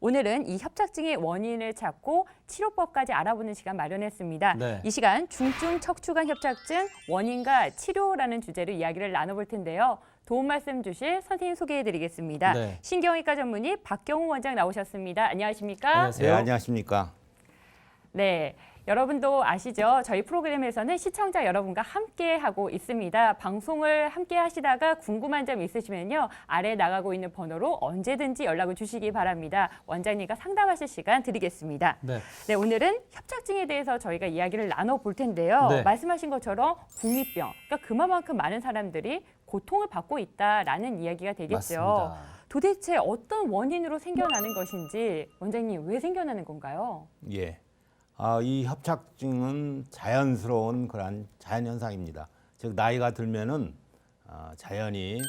오늘은 이 협착증의 원인을 찾고 치료법까지 알아보는 시간 마련했습니다. 네. 이 시간 중증 척추관 협착증 원인과 치료라는 주제로 이야기를 나눠볼 텐데요. 도움 말씀 주실 선생님 소개해드리겠습니다. 네. 신경외과 전문의 박경우 원장 나오셨습니다. 안녕하십니까? 안녕하세요. 네, 안녕하십니까. 네, 여러분도 아시죠? 저희 프로그램에서는 시청자 여러분과 함께 하고 있습니다. 방송을 함께 하시다가 궁금한 점 있으시면요. 아래 나가고 있는 번호로 언제든지 연락을 주시기 바랍니다. 원장님과 상담하실 시간 드리겠습니다. 네. 네, 오늘은 협착증에 대해서 저희가 이야기를 나눠볼 텐데요. 네. 말씀하신 것처럼 국민병, 그러니까 그만큼 많은 사람들이 고통을 받고 있다라는 이야기가 되겠죠. 맞습니다. 도대체 어떤 원인으로 생겨나는 것인지 원장님 왜 생겨나는 건가요? 예. 이 협착증은 자연스러운 그런 자연 현상입니다. 즉 나이가 들면은 자연히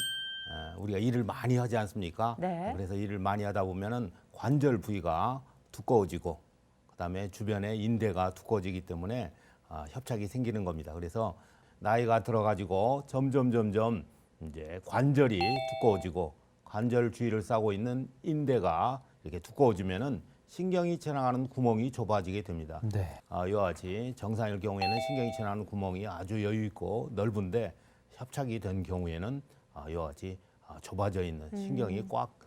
우리가 일을 많이 하지 않습니까? 네. 그래서 일을 많이 하다 보면은 관절 부위가 두꺼워지고 그다음에 주변에 인대가 두꺼워지기 때문에 협착이 생기는 겁니다. 그래서 나이가 들어가지고 점점 이제 관절이 두꺼워지고 관절 주위를 싸고 있는 인대가 이렇게 두꺼워지면은 신경이 지나가는 구멍이 좁아지게 됩니다. 네. 이와 같이 정상일 경우에는 신경이 지나가는 구멍이 아주 여유 있고 넓은데 협착이 된 경우에는 이와 같이 좁아져 있는 신경이 꽉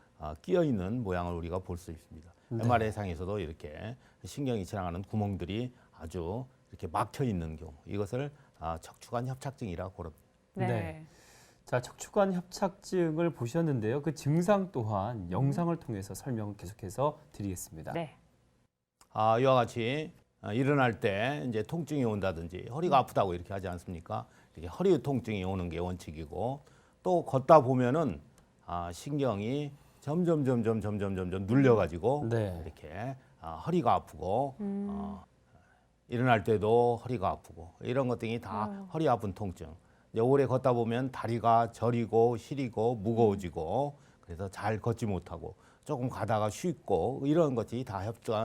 끼어 있는 모양을 우리가 볼 수 있습니다. 네. MRI상에서도 이렇게 신경이 지나가는 구멍들이 아주 이렇게 막혀 있는 경우 이것을 척추관 협착증이라고 부릅니다. 네. 네. 자, 척추관 협착증을 보셨는데요. 그 증상 또한 영상을 통해서 설명을 계속해서 드리겠습니다. 네. 이와 같이 일어날 때 이제 통증이 온다든지 허리가 아프다고 이렇게 하지 않습니까? 이렇게 허리 통증이 오는 게 원칙이고 또 걷다 보면은 신경이 점점 눌려가지고 네. 이렇게 허리가 아프고 일어날 때도 허리가 아프고 이런 것들이 다 허리 아픈 통증. 이제 오래 걷다 보면 다리가 저리고 시리고 무거워지고 그래서 잘 걷지 못하고 조금 가다가 쉬고 이런 것이 다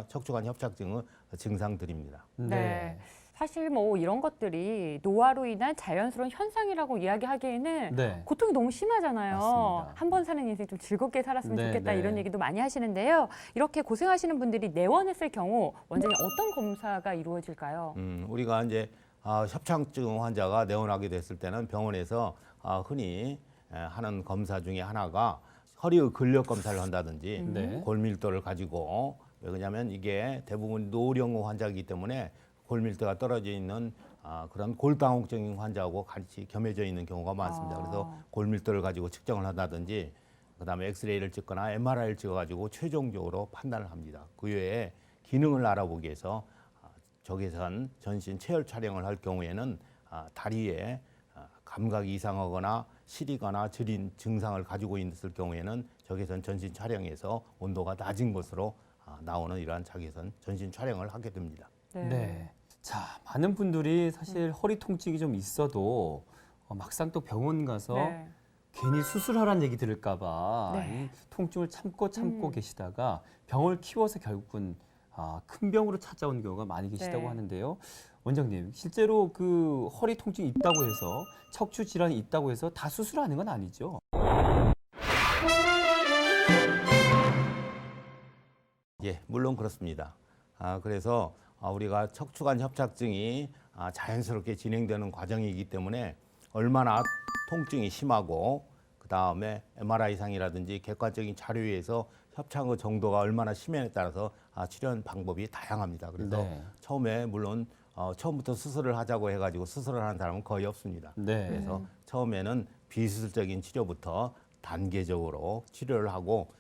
척추관 협착증의 증상들입니다. 네. 사실 뭐 이런 것들이 노화로 인한 자연스러운 현상이라고 이야기하기에는 네. 고통이 너무 심하잖아요. 맞습니다. 한 번 사는 인생 좀 즐겁게 살았으면 네, 좋겠다 네. 이런 얘기도 많이 하시는데요. 이렇게 고생하시는 분들이 내원했을 경우 원장님 어떤 검사가 이루어질까요? 우리가 이제 협착증 환자가 내원하게 됐을 때는 병원에서 흔히 하는 검사 중에 하나가 허리의 근력 검사를 한다든지 네. 골밀도를 가지고 왜냐하면 이게 대부분 노령의 환자이기 때문에 골밀도가 떨어져 있는 그런 골다공증 환자하고 같이 겸해져 있는 경우가 많습니다. 그래서 골밀도를 가지고 측정을 한다든지 그다음에 엑스레이를 찍거나 MRI를 찍어가지고 최종적으로 판단을 합니다. 그 외에 기능을 알아보기 위해서 적외선 전신 체열 촬영을 할 경우에는 다리에 감각이 이상하거나 시리거나 저린 증상을 가지고 있을 경우에는 적외선 전신 촬영에서 온도가 낮은 것으로 나오는 이러한 적외선 전신 촬영을 하게 됩니다. 네. 자, 많은 분들이 사실 허리 통증이 좀 있어도 막상 또 병원 가서 네. 괜히 수술하라는 얘기 들을까 봐 네. 이 통증을 참고 계시다가 병을 키워서 결국은 큰 병으로 찾아온 경우가 많이 계시다고 네. 하는데요. 원장님, 실제로 그 허리 통증이 있다고 해서 척추 질환이 있다고 해서 다 수술하는 건 아니죠? 예, 물론 그렇습니다. 그래서 우리가 척추관 협착증이 자연스럽게 진행되는 과정이기 때문에 얼마나 통증이 심하고 그 다음에 MRI상이라든지 객관적인 자료에서 협착의 정도가 얼마나 심해에 따라서 치료 방법이 다양합니다. 그래서 네. 처음에 물론 처음부터 수술을 하자고 해가지고 수술을 하는 사람은 거의 없습니다. 네. 그래서 처음에는 비수술적인 치료부터 단계적으로 치료를 하고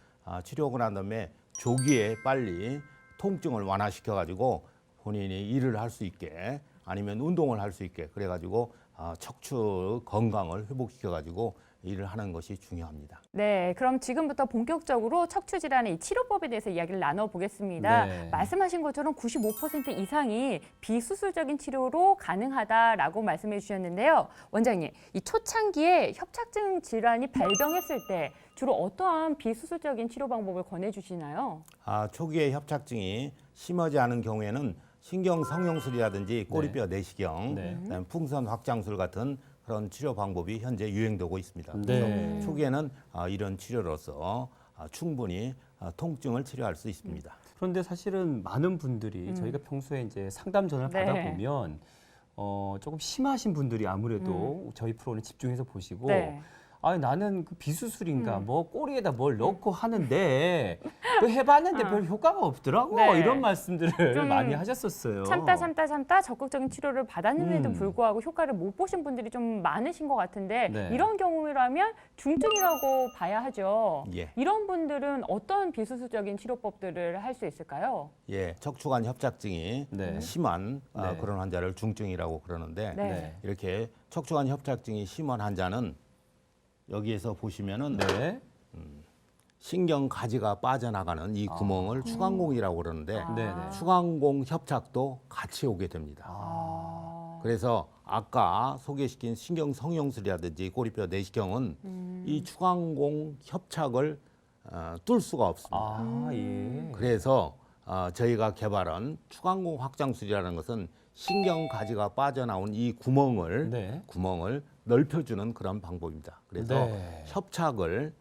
치료하고 난 다음에 조기에 빨리 통증을 완화시켜가지고 본인이 일을 할 수 있게 아니면 운동을 할 수 있게 그래가지고 척추 건강을 회복시켜가지고 일을 하는 것이 중요합니다. 네, 그럼 지금부터 본격적으로 척추 질환의 이 치료법에 대해서 이야기를 나눠보겠습니다. 네. 말씀하신 것처럼 95% 이상이 비수술적인 치료로 가능하다라고 말씀해 주셨는데요. 원장님, 이 초창기에 협착증 질환이 발병했을 때 주로 어떠한 비수술적인 치료 방법을 권해주시나요? 초기에 협착증이 심하지 않은 경우에는 신경 성형술이라든지 꼬리뼈 내시경, 네. 그다음에 풍선 확장술 같은 그런 치료 방법이 현재 유행되고 있습니다. 네. 그래서 초기에는 이런 치료로서 충분히 통증을 치료할 수 있습니다. 그런데 사실은 많은 분들이 저희가 평소에 이제 상담 전화를 네. 받아보면 조금 심하신 분들이 아무래도 저희 프로그램 집중해서 보시고 네. 아 나는 그 비수술인가 뭐 꼬리에다 뭘 넣고 하는데 그 해봤는데 별 효과가 없더라고 네. 이런 말씀들을 좀 많이 하셨었어요. 참다 적극적인 치료를 받았는데도 음. 불구하고 효과를 못 보신 분들이 좀 많으신 것 같은데 네. 이런 경우라면 중증이라고 봐야 하죠. 예. 이런 분들은 어떤 비수술적인 치료법들을 할 수 있을까요? 예, 척추관 협착증이 네. 심한 네. 그런 환자를 중증이라고 그러는데 네. 네. 이렇게 척추관 협착증이 심한 환자는 여기에서 보시면은 네. 신경 가지가 빠져나가는 이 구멍을 추간공이라고 그러는데 네. 네. 추간공 협착도 같이 오게 됩니다. 그래서 아까 소개시킨 신경 성형술이라든지 꼬리뼈 내시경은 이 추간공 협착을 뚫을 수가 없습니다. 아 예. 그래서 저희가 개발한 추간공 확장술이라는 것은 신경 가지가 빠져나온 이 구멍을 네. 넓혀주는 그런 방법입니다. 그래서 네. 협착을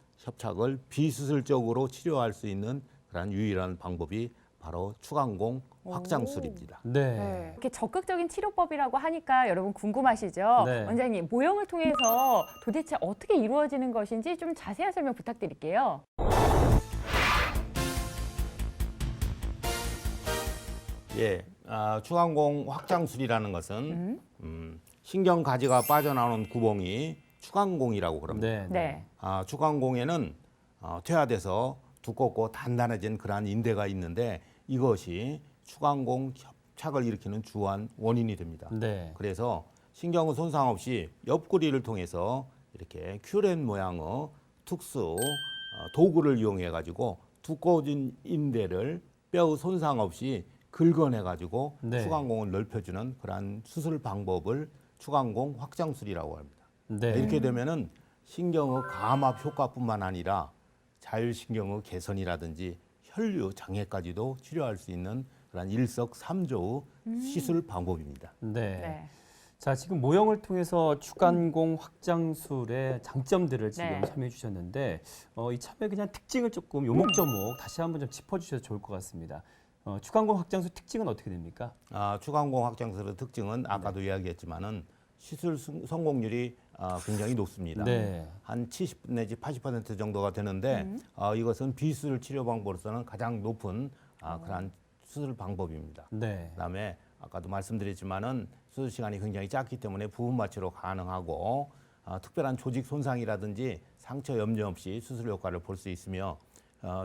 비수술적으로 치료할 수 있는 그런 유일한 방법이 바로 추간공 확장술입니다. 네. 이렇게 적극적인 치료법이라고 하니까 여러분 궁금하시죠? 네. 원장님, 모형을 통해서 도대체 어떻게 이루어지는 것인지 좀 자세한 설명 부탁드릴게요. 예, 추간공 확장술이라는 것은 신경 가지가 빠져나오는 구멍이 추간공이라고 그럽니다. 네. 네. 추간공에는 퇴화돼서 두껍고 단단해진 그러한 인대가 있는데 이것이 추간공 협착을 일으키는 주한 원인이 됩니다. 네. 그래서 신경의 손상 없이 옆구리를 통해서 이렇게 큐렌 모양의 특수 도구를 이용해 가지고 두꺼워진 인대를 뼈의 손상 없이 긁어내 가지고 네. 추간공을 넓혀주는 그러한 수술 방법을 추간공 확장술이라고 합니다. 네. 이렇게 되면은 신경의 감압 효과뿐만 아니라 자율신경의 개선이라든지 혈류 장애까지도 치료할 수 있는 그런 일석삼조의 시술 방법입니다. 네. 네. 자, 지금 모형을 통해서 추간공 확장술의 장점들을 지금 네. 설명해 주셨는데 이 참여의 그냥 특징을 조금 요목조목 다시 한번 좀 짚어주셔도 좋을 것 같습니다. 추간공 확장술 특징은 어떻게 됩니까? 추간공 확장술의 특징은 아까도 이야기했지만은 시술 성공률이 굉장히 높습니다. 네. 한 70 내지 80% 정도가 되는데 이것은 비수술 치료 방법으로서는 가장 높은 그러한 수술 방법입니다. 네. 그다음에 아까도 말씀드렸지만은 수술 시간이 굉장히 짧기 때문에 부분 마취로 가능하고 특별한 조직 손상이라든지 상처 염려 없이 수술 효과를 볼 수 있으며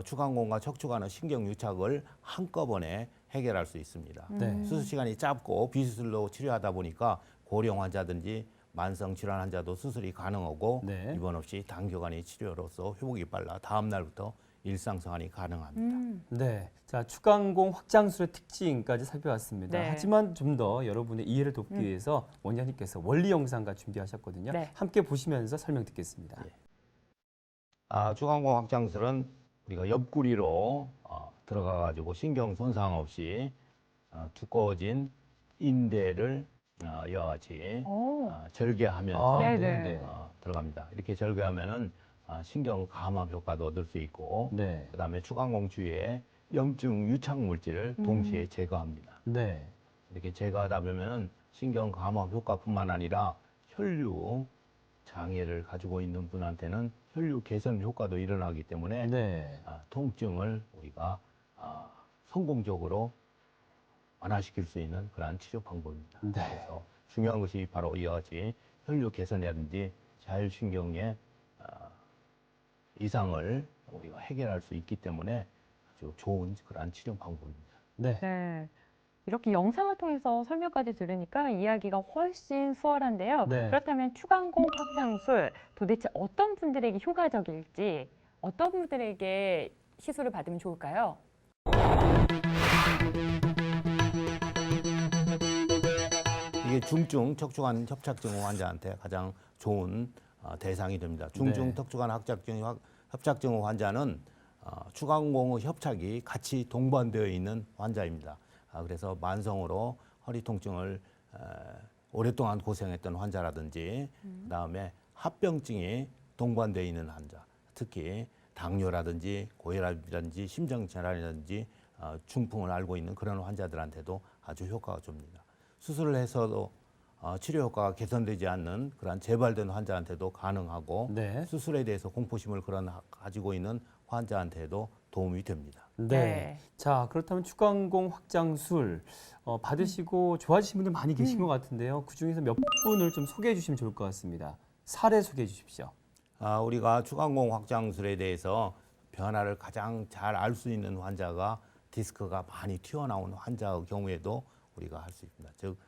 추간공과 척추관의 신경 유착을 한꺼번에 해결할 수 있습니다. 네. 수술 시간이 짧고 비수술로 치료하다 보니까 고령 환자든지 만성 질환 환자도 수술이 가능하고 네. 입원 없이 단기간의 치료로서 회복이 빨라 다음 날부터 일상생활이 가능합니다. 네. 자, 추간공 확장술의 특징까지 살펴봤습니다. 네. 하지만 좀 더 여러분의 이해를 돕기 위해서 원장님께서 원리 영상과 준비하셨거든요. 네. 함께 보시면서 설명 듣겠습니다. 추간공 확장술은 우리가 옆구리로 들어가 가지고 신경 손상 없이 두꺼워진 인대를 이와 같이 오. 절개하면서 네네. 들어갑니다. 이렇게 절개하면은 신경 감압 효과도 얻을 수 있고 네. 그다음에 추간공 주위에 염증 유착 물질을 동시에 제거합니다. 네. 이렇게 제거하다 보면은 신경 감압 효과뿐만 아니라 혈류 장애를 가지고 있는 분한테는 혈류 개선 효과도 일어나기 때문에 네. 통증을 우리가 성공적으로 완화시킬 수 있는 그러한 치료 방법입니다. 네. 그래서 중요한 것이 바로 이와 같이 혈류 개선이라든지 자율신경의 이상을 우리가 해결할 수 있기 때문에 아주 좋은 그러한 치료 방법입니다. 네. 네. 이렇게 영상을 통해서 설명까지 들으니까 이야기가 훨씬 수월한데요. 네. 그렇다면 추간공 확장술 도대체 어떤 분들에게 효과적일지 어떤 분들에게 시술을 받으면 좋을까요? 이게 중증 척추관 협착증 환자한테 가장 좋은 대상이 됩니다. 중증 네. 척추관 협착증 환자는 추간공의 협착이 같이 동반되어 있는 환자입니다. 그래서 만성으로 허리 통증을 오랫동안 고생했던 환자라든지 그다음에 합병증이 동반되어 있는 환자, 특히 당뇨라든지 고혈압이라든지 심장질환이라든지 중풍을 앓고 있는 그런 환자들한테도 아주 효과가 줍니다. 수술을 해서도 치료 효과가 개선되지 않는 그런 재발된 환자한테도 가능하고 네. 수술에 대해서 공포심을 가지고 있는 환자한테도 도움이 됩니다. 네. 네. 자, 그렇다면 축광공 확장술 받으시고 좋아지신 분들 많이 계신 것 같은데요. 그 중에서 몇 분을 좀 소개해 주시면 좋을 것 같습니다. 사례 소개해 주십시오. 우리가 축광공 확장술에 대해서 변화를 가장 잘 알 수 있는 환자가 디스크가 많이 튀어나온 환자의 경우에도 우리가 할 수 있습니다. 즉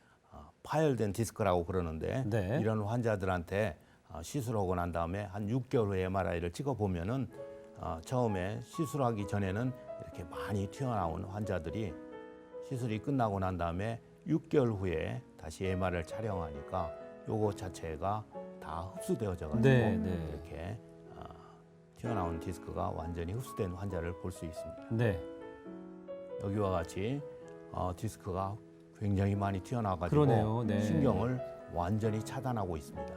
파열된 디스크라고 그러는데 네. 이런 환자들한테 시술하고 난 다음에 한 6개월 후에 MRI를 찍어보면은 처음에 시술하기 전에는 이렇게 많이 튀어나온 환자들이 시술이 끝나고 난 다음에 6개월 후에 다시 MRI를 촬영하니까 요거 자체가 다 흡수되어져 가지고 네, 네. 이렇게 튀어나온 디스크가 완전히 흡수된 환자를 볼 수 있습니다. 네. 여기와 같이 디스크가 굉장히 많이 튀어나와가지고 그러네요. 네. 신경을 완전히 차단하고 있습니다.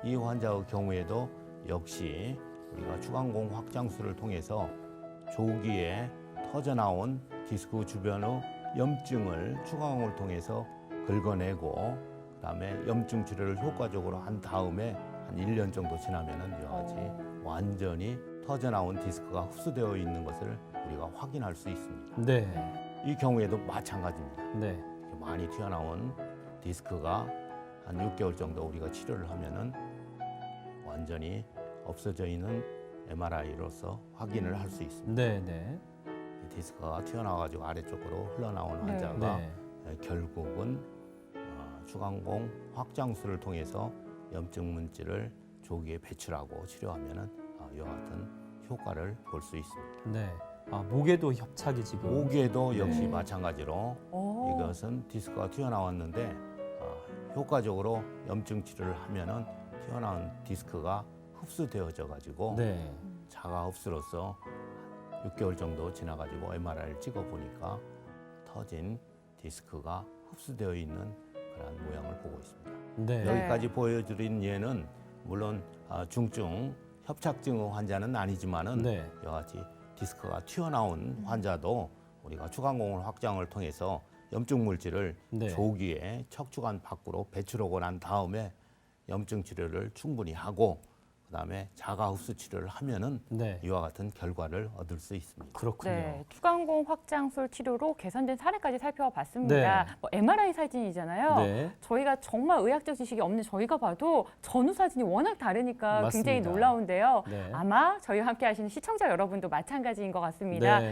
이 환자의 경우에도 역시 우리가 축광공 확장술을 통해서 조기에 터져나온 디스크 주변의 염증을 축광공을 통해서 긁어내고 그다음에 염증 치료를 효과적으로 한 다음에 한 1년 정도 지나면은 이와 같이 완전히 터져나온 디스크가 흡수되어 있는 것을 우리가 확인할 수 있습니다. 네. 이 경우에도 마찬가지입니다. 네. 이렇게 많이 튀어나온 디스크가 한 6개월 정도 우리가 치료를 하면은 완전히 없어져 있는 MRI로서 확인을 할 수 있습니다. 네, 네. 이 디스크가 튀어나와가지고 아래쪽으로 흘러나오는 네. 환자가 네. 결국은 축광공 확장술을 통해서 염증 물질을 조기에 배출하고 치료하면은 이와 같은 효과를 볼 수 있습니다. 네. 목에도 협착이 지금. 목에도 네. 역시 마찬가지로 오. 이것은 디스크가 튀어나왔는데 효과적으로 염증 치료를 하면은 튀어나온 디스크가 흡수되어져 가지고 네. 자가 흡수로서 6개월 정도 지나가지고 MRI를 찍어 보니까 터진 디스크가 흡수되어 있는 그런 모양을 보고 있습니다. 네. 여기까지 보여드린 예는 물론 중증 협착증 환자는 아니지만은 네. 이와 같이 디스크가 튀어나온 환자도 우리가 축광공을 확장을 통해서 염증 물질을 네. 조기에 척추관 밖으로 배출하고 난 다음에 염증 치료를 충분히 하고 그다음에 자가 흡수 치료를 하면은 네. 이와 같은 결과를 얻을 수 있습니다. 그렇군요. 네, 축광공 확장술 치료로 개선된 사례까지 살펴봤습니다. 네. MRI 사진이잖아요. 네. 저희가 정말 의학적 지식이 없는 저희가 봐도 전후 사진이 워낙 다르니까 굉장히 맞습니다. 놀라운데요. 네. 아마 저희와 함께 하시는 시청자 여러분도 마찬가지인 것 같습니다. 네.